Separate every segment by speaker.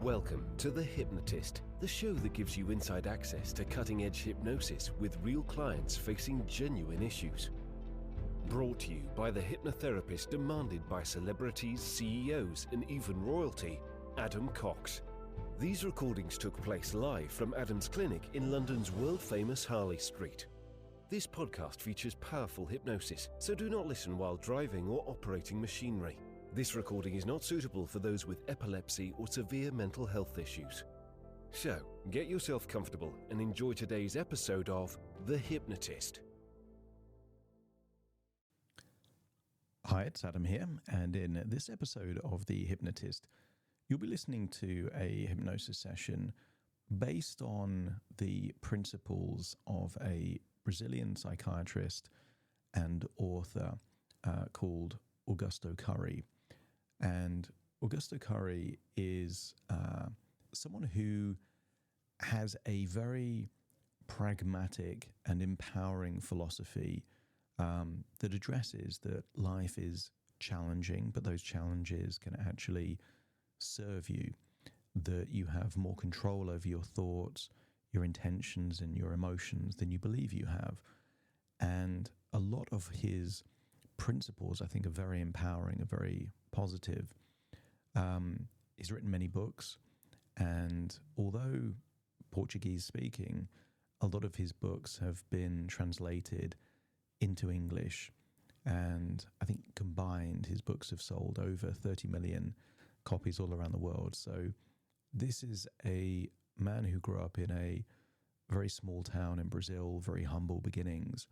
Speaker 1: Welcome to The Hypnotist, the show that gives you inside access to cutting-edge hypnosis with real clients facing genuine issues. Brought to you by the hypnotherapist demanded by celebrities, CEOs, and even royalty, Adam Cox. These recordings took place live from Adam's clinic in London's world-famous Harley Street. This podcast features powerful hypnosis, so do not listen while driving or operating machinery. This recording is not suitable for those with epilepsy or severe mental health issues. So, get yourself comfortable and enjoy today's episode of The Hypnotist.
Speaker 2: Hi, it's Adam here, and in this episode of The Hypnotist, you'll be listening to a hypnosis session based on the principles of a Brazilian psychiatrist and author called Augusto Cury. And Augusto Cury is someone who has a very pragmatic and empowering philosophy that addresses that life is challenging, but those challenges can actually serve you, that you have more control over your thoughts, your intentions, and your emotions than you believe you have. And a lot of his principles, I think, are very empowering, are very positive. He's written many books, and although Portuguese speaking, a lot of his books have been translated into English, and I think combined his books have sold over 30 million copies all around the world. So this is a man who grew up in a very small town in Brazil, very humble beginnings,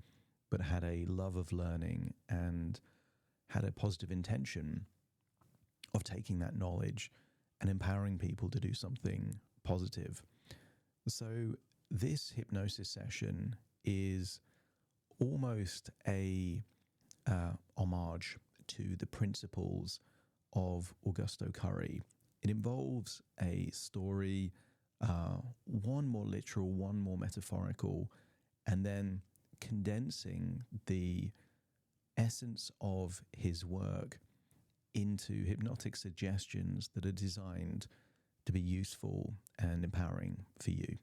Speaker 2: but had a love of learning and had a positive intention of taking that knowledge and empowering people to do something positive. So this hypnosis session is almost a homage to the principles of Augusto Cury. It involves a story, one more literal, one more metaphorical, and then condensing the essence of his work into hypnotic suggestions that are designed to be useful and empowering for you.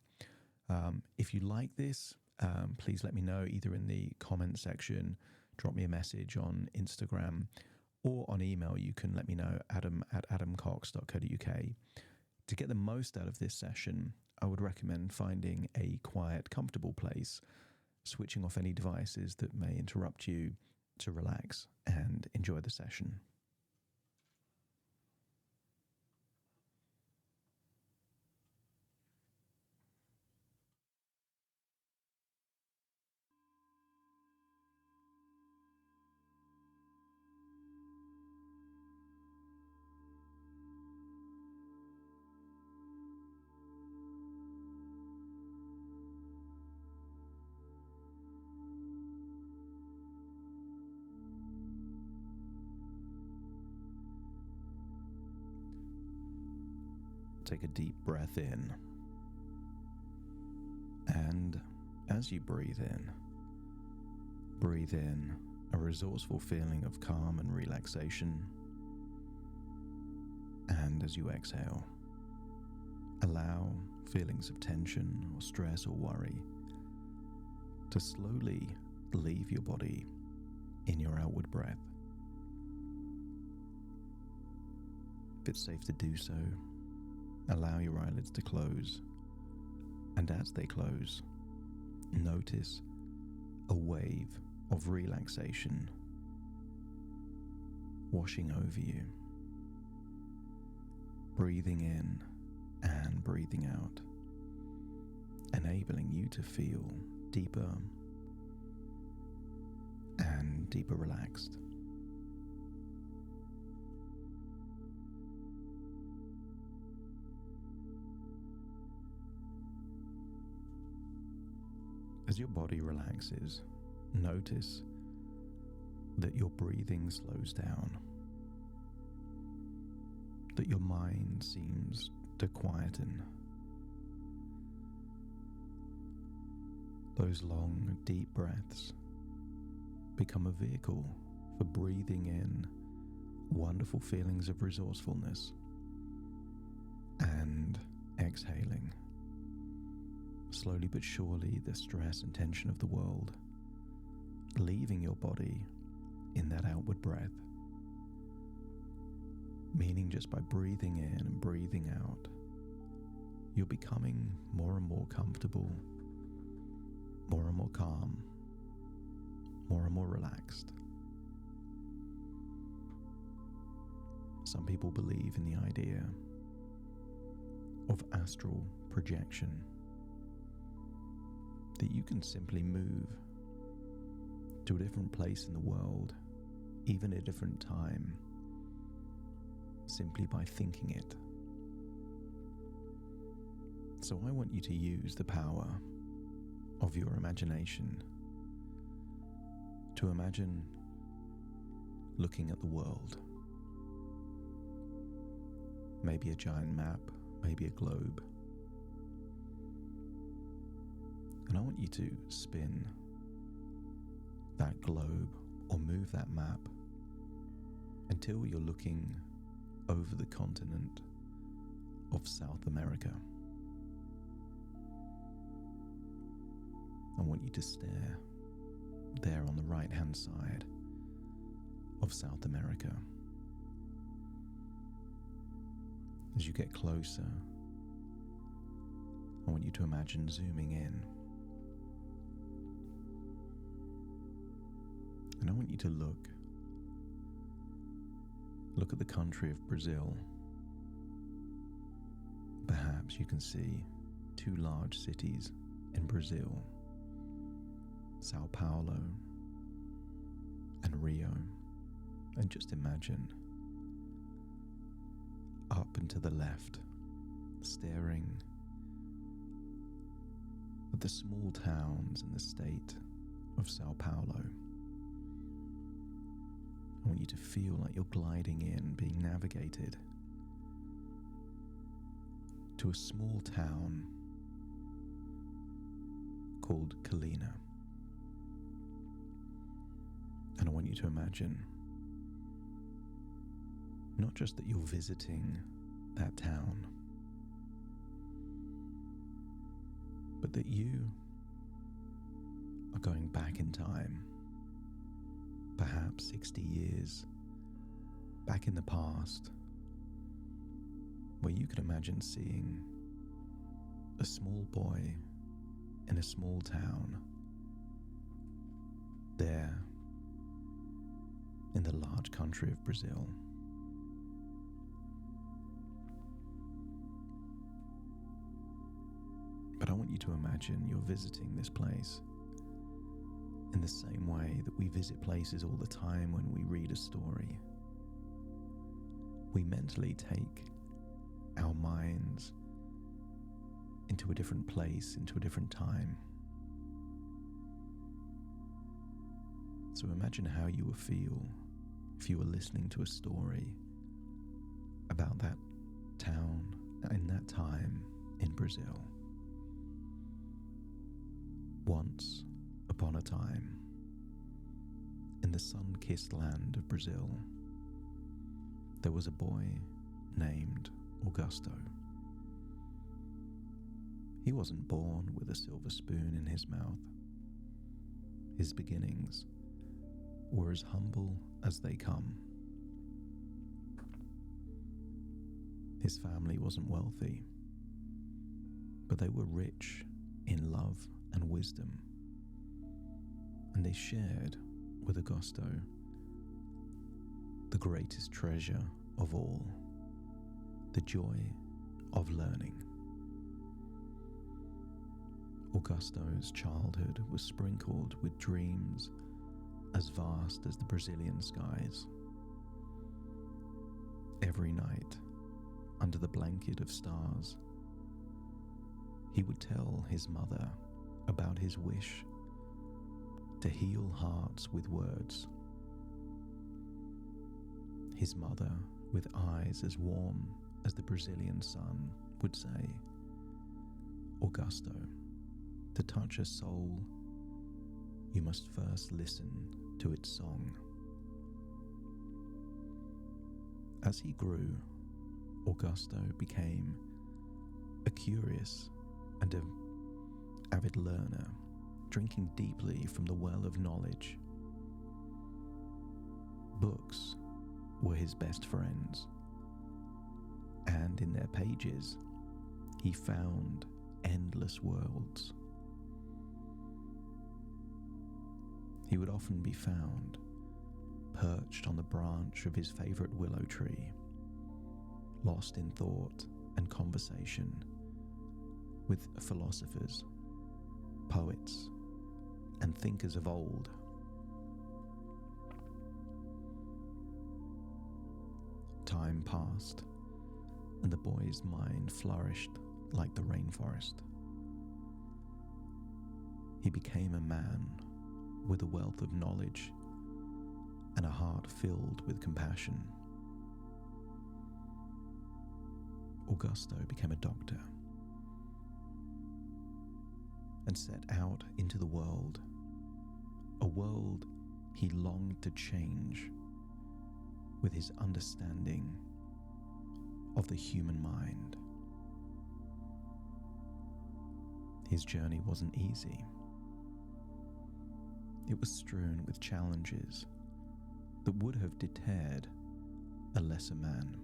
Speaker 2: If you like this, please let me know either in the comment section, drop me a message on Instagram, or on email. You can let me know, adam@adamcox.co.uk. To get the most out of this session, I would recommend finding a quiet, comfortable place, switching off any devices that may interrupt you to relax and enjoy the session. Take a deep breath in, and as you breathe in a resourceful feeling of calm and relaxation, and as you exhale, allow feelings of tension or stress or worry to slowly leave your body in your outward breath. If it's safe to do so, allow your eyelids to close, and as they close, notice a wave of relaxation washing over you, breathing in and breathing out, enabling you to feel deeper and deeper relaxed. As your body relaxes, notice that your breathing slows down, that your mind seems to quieten. Those long, deep breaths become a vehicle for breathing in wonderful feelings of resourcefulness and exhaling. Slowly but surely, the stress and tension of the world leaving your body in that outward breath. Meaning just by breathing in and breathing out, you're becoming more and more comfortable, more and more calm, more and more relaxed. Some people believe in the idea of astral projection, that you can simply move to a different place in the world, even at a different time, simply by thinking it. So I want you to use the power of your imagination to imagine looking at the world. Maybe a giant map, maybe a globe. And I want you to spin that globe or move that map until you're looking over the continent of South America. I want you to stare there on the right-hand side of South America. As you get closer, I want you to imagine zooming in. And I want you to look at the country of Brazil. Perhaps you can see two large cities in Brazil, Sao Paulo and Rio. And just imagine up and to the left, staring at the small towns in the state of Sao Paulo. I want you to feel like you're gliding in, being navigated to a small town called Colina. And I want you to imagine not just that you're visiting that town, but that you are going back in time, perhaps 60 years back in the past, where you could imagine seeing a small boy in a small town there in the large country of Brazil. But I want you to imagine you're visiting this place in the same way that we visit places all the time when we read a story. We mentally take our minds into a different place, into a different time. So imagine how you would feel if you were listening to a story about that town in that time in Brazil. Once upon a time, in the sun-kissed land of Brazil, there was a boy named Augusto. He wasn't born with a silver spoon in his mouth. His beginnings were as humble as they come. His family wasn't wealthy, but they were rich in love and wisdom, and they shared with Augusto the greatest treasure of all, the joy of learning. Augusto's childhood was sprinkled with dreams as vast as the Brazilian skies. Every night, under the blanket of stars, he would tell his mother about his wish to heal hearts with words. His mother, with eyes as warm as the Brazilian sun, would say, "Augusto, to touch a soul, you must first listen to its song." As he grew, Augusto became a curious and an avid learner, drinking deeply from the well of knowledge. Books were his best friends, and in their pages he found endless worlds. He would often be found perched on the branch of his favorite willow tree, lost in thought and conversation with philosophers, poets, and thinkers of old. Time passed, and the boy's mind flourished like the rainforest. He became a man with a wealth of knowledge and a heart filled with compassion. Augusto became a doctor and set out into the world, a world he longed to change with his understanding of the human mind. His journey wasn't easy. It was strewn with challenges that would have deterred a lesser man.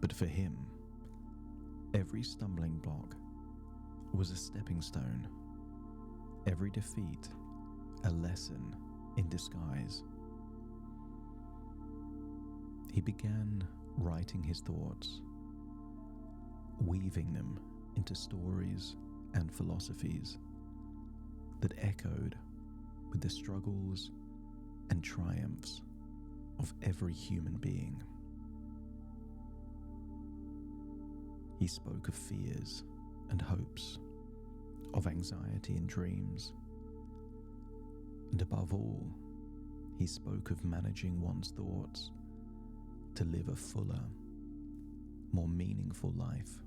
Speaker 2: But for him, every stumbling block was a stepping stone, every defeat a lesson in disguise. He began writing his thoughts, weaving them into stories and philosophies that echoed with the struggles and triumphs of every human being. He spoke of fears and hopes, of anxiety and dreams, and above all, he spoke of managing one's thoughts to live a fuller, more meaningful life.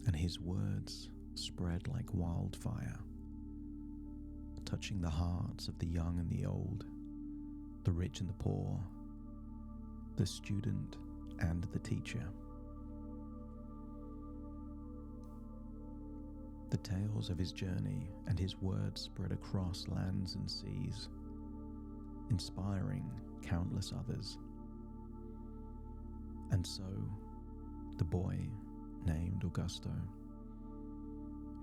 Speaker 2: And his words spread like wildfire, touching the hearts of the young and the old, the rich and the poor, the student and the teacher. The tales of his journey and his words spread across lands and seas, inspiring countless others. And so, the boy named Augusto,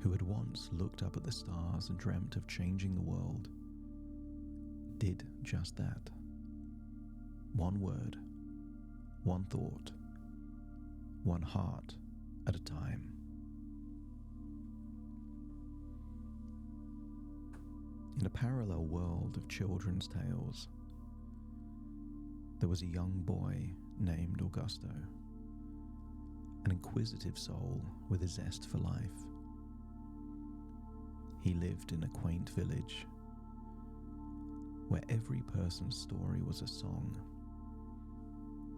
Speaker 2: who had once looked up at the stars and dreamt of changing the world, did just that. One word, one thought, one heart at a time. In a parallel world of children's tales, there was a young boy named Augusto, an inquisitive soul with a zest for life. He lived in a quaint village where every person's story was a song,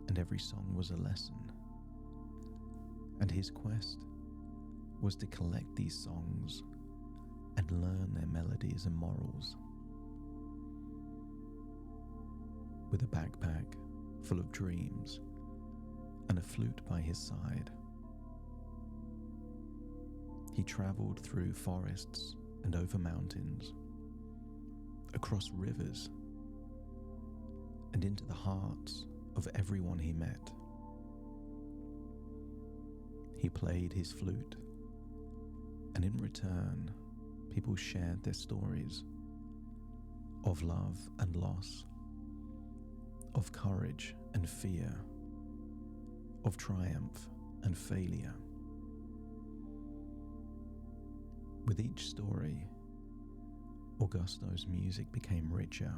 Speaker 2: and every song was a lesson. And his quest was to collect these songs and learn their melodies and morals. With a backpack full of dreams and a flute by his side, he traveled through forests and over mountains, across rivers, and into the hearts of everyone he met. He played his flute, and in return, people shared their stories of love and loss, of courage and fear, of triumph and failure. With each story, Augusto's music became richer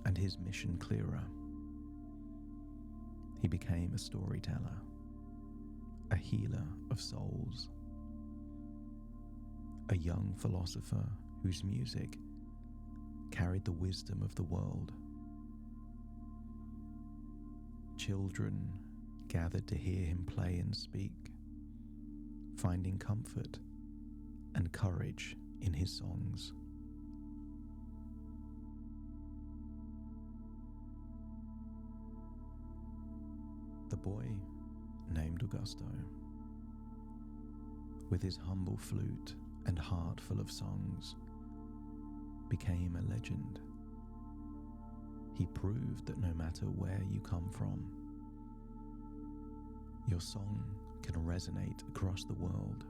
Speaker 2: and his mission clearer. He became a storyteller, a healer of souls, a young philosopher whose music carried the wisdom of the world. Children gathered to hear him play and speak, finding comfort and courage in his songs. boy named Augusto. With his humble flute and heart full of songs, became a legend. He proved that no matter where you come from, your song can resonate across the world,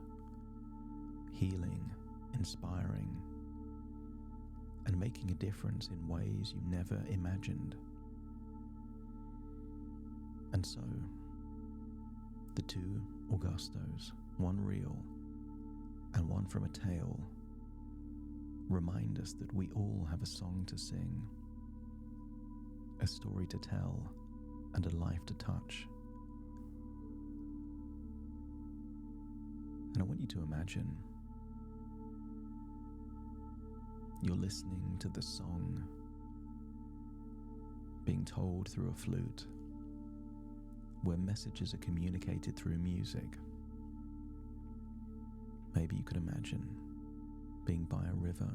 Speaker 2: healing, inspiring, and making a difference in ways you never imagined. And so, the two Augustos, one real and one from a tale, remind us that we all have a song to sing, a story to tell, and a life to touch. And I want you to imagine you're listening to the song being told through a flute, where messages are communicated through music. Maybe you could imagine being by a river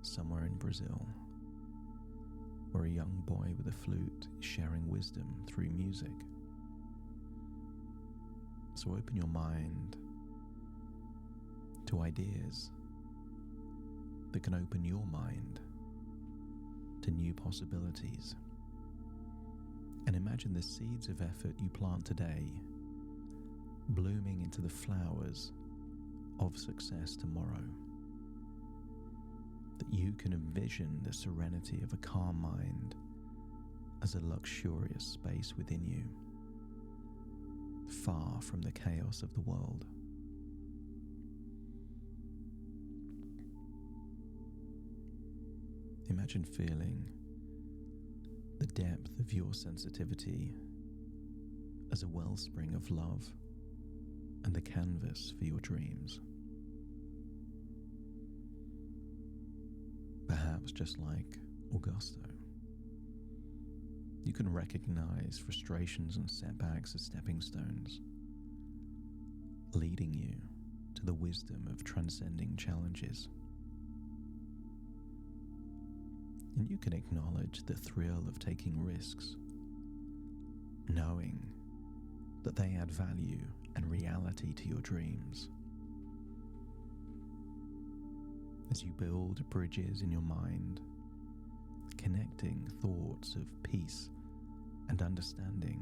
Speaker 2: somewhere in Brazil, where a young boy with a flute is sharing wisdom through music. So open your mind to ideas that can open your mind to new possibilities. And imagine the seeds of effort you plant today blooming into the flowers of success tomorrow. That you can envision the serenity of a calm mind as a luxurious space within you, far from the chaos of the world. Imagine feeling the depth of your sensitivity as a wellspring of love and the canvas for your dreams. Perhaps just like Augusto, you can recognize frustrations and setbacks as stepping stones, leading you to the wisdom of transcending challenges. And you can acknowledge the thrill of taking risks, knowing that they add value and reality to your dreams. As you build bridges in your mind, connecting thoughts of peace and understanding,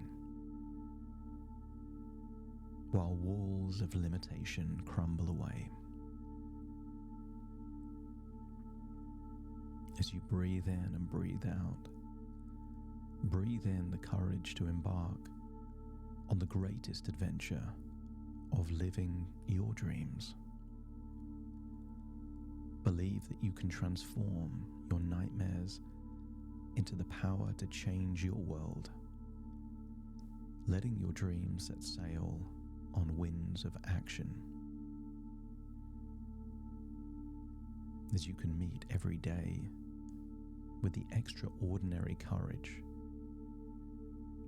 Speaker 2: while walls of limitation crumble away. As you breathe in and breathe out, breathe in the courage to embark on the greatest adventure of living your dreams. Believe that you can transform your nightmares into the power to change your world, letting your dreams set sail on winds of action. As you can meet every day with the extraordinary courage,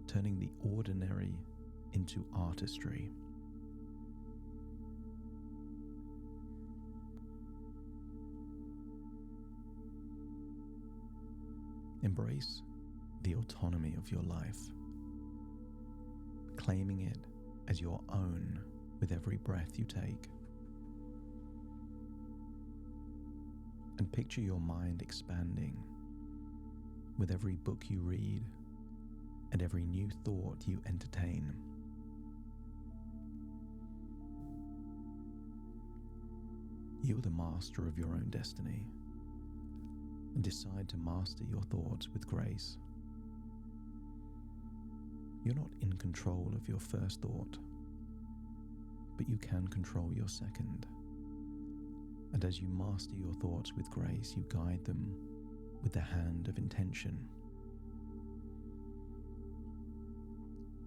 Speaker 2: turning the ordinary into artistry. Embrace the autonomy of your life, claiming it as your own with every breath you take. And picture your mind expanding with every book you read and every new thought you entertain. You are the master of your own destiny, and decide to master your thoughts with grace. You're not in control of your first thought, but you can control your second. And as you master your thoughts with grace, you guide them with the hand of intention.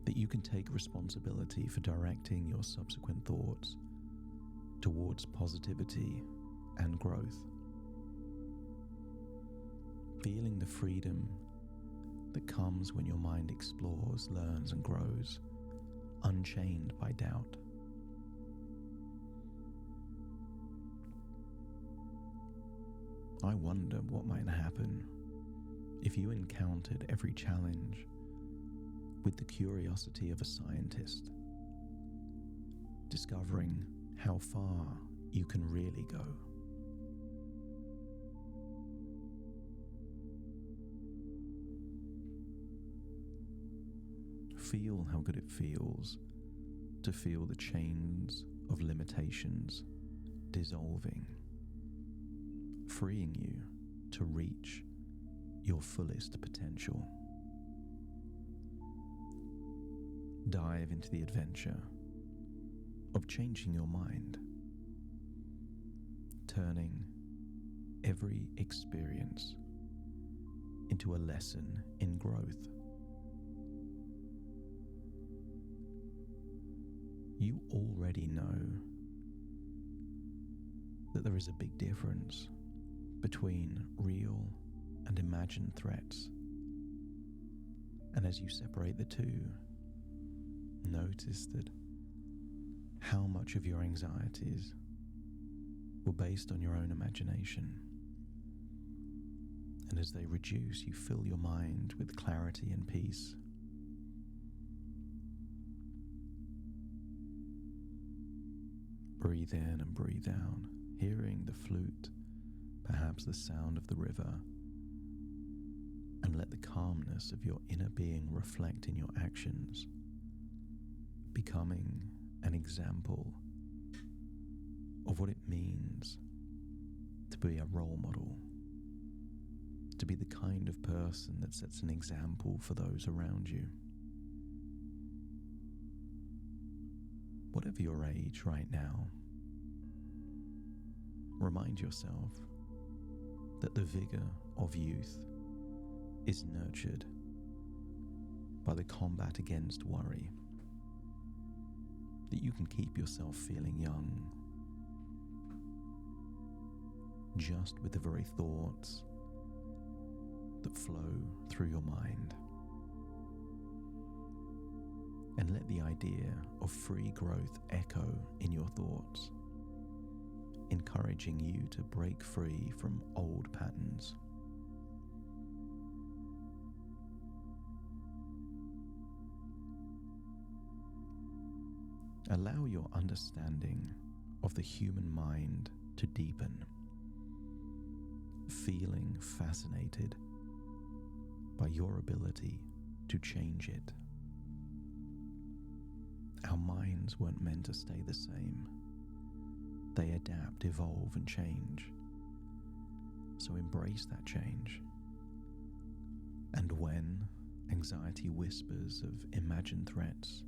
Speaker 2: That you can take responsibility for directing your subsequent thoughts towards positivity and growth. Feeling the freedom that comes when your mind explores, learns, and grows, unchained by doubt. I wonder what might happen if you encountered every challenge with the curiosity of a scientist, discovering how far you can really go. Feel how good it feels to feel the chains of limitations dissolving, freeing you to reach your fullest potential. Dive into the adventure of changing your mind, turning every experience into a lesson in growth. You already know that there is a big difference between real and imagined threats. And as you separate the two, notice that how much of your anxieties were based on your own imagination. And as they reduce, you fill your mind with clarity and peace. Breathe in and breathe out, hearing the flute, perhaps the sound of the river, and let the calmness of your inner being reflect in your actions, becoming an example of what it means to be a role model, to be the kind of person that sets an example for those around you. Whatever your age right now, remind yourself that the vigor of youth is nurtured by the combat against worry, that you can keep yourself feeling young just with the very thoughts that flow through your mind. And let the idea of free growth echo in your thoughts, encouraging you to break free from old patterns. Allow your understanding of the human mind to deepen, feeling fascinated by your ability to change it. Our minds weren't meant to stay the same. They adapt, evolve, and change. So embrace that change. And when anxiety whispers of imagined threats,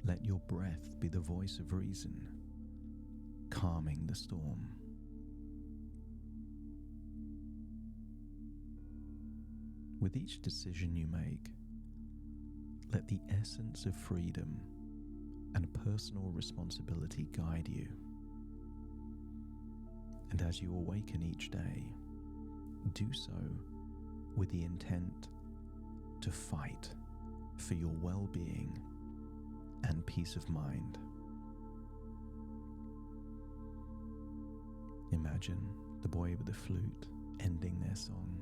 Speaker 2: let your breath be the voice of reason, calming the storm. With each decision you make, let the essence of freedom and personal responsibility guide you. And as you awaken each day, do so with the intent to fight for your well-being and peace of mind. Imagine the boy with the flute ending their song.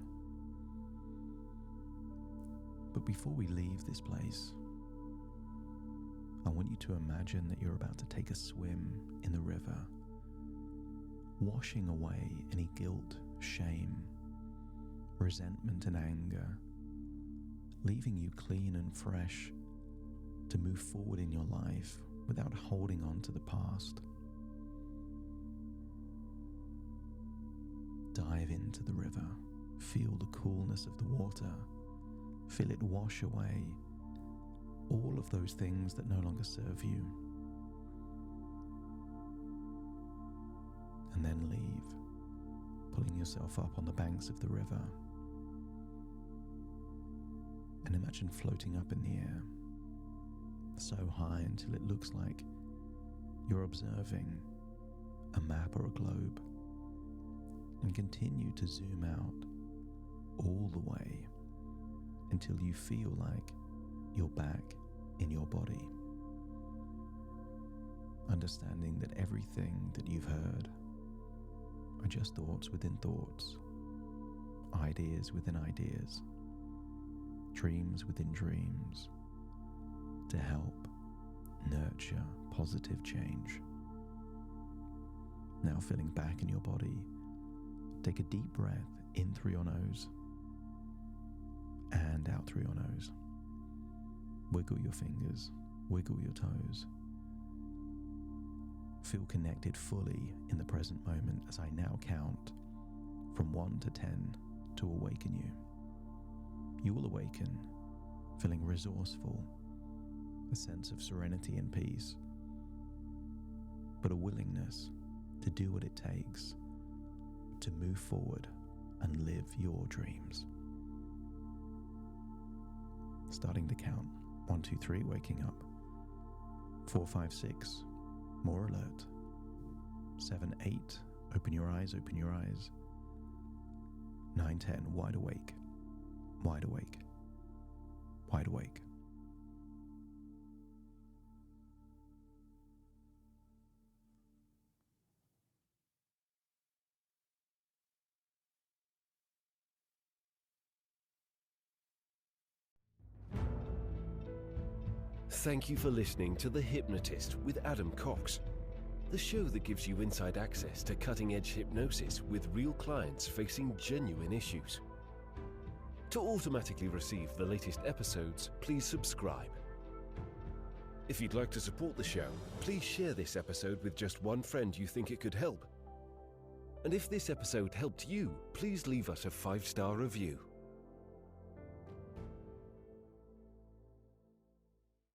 Speaker 2: But before we leave this place, I want you to imagine that you're about to take a swim in the river, washing away any guilt, shame, resentment, and anger, leaving you clean and fresh to move forward in your life without holding on to the past. Dive into the river, feel the coolness of the water, feel it wash away all of those things that no longer serve you. And then leave, pulling yourself up on the banks of the river. And imagine floating up in the air, so high until it looks like you're observing a map or a globe, and continue to zoom out all the way until you feel like you're back in your body, understanding that everything that you've heard are just thoughts within thoughts, ideas within ideas, dreams within dreams, to help nurture positive change. Now feeling back in your body, take a deep breath in through your nose and out through your nose. Wiggle your fingers, wiggle your toes. Feel connected fully in the present moment as I now count from 1 to 10 to awaken you. You will awaken feeling resourceful, a sense of serenity and peace, but a willingness to do what it takes to move forward and live your dreams. Starting to count. 1, 2, 3, waking up. 4, 5, 6, more alert. 7, 8, open your eyes, open your eyes. 9, 10, wide awake, wide awake, wide awake.
Speaker 1: Thank you for listening to The Hypnotist with Adam Cox, the show that gives you inside access to cutting-edge hypnosis with real clients facing genuine issues. To automatically receive the latest episodes, please subscribe. If you'd like to support the show, please share this episode with just one friend you think it could help. And if this episode helped you, please leave us a 5-star review.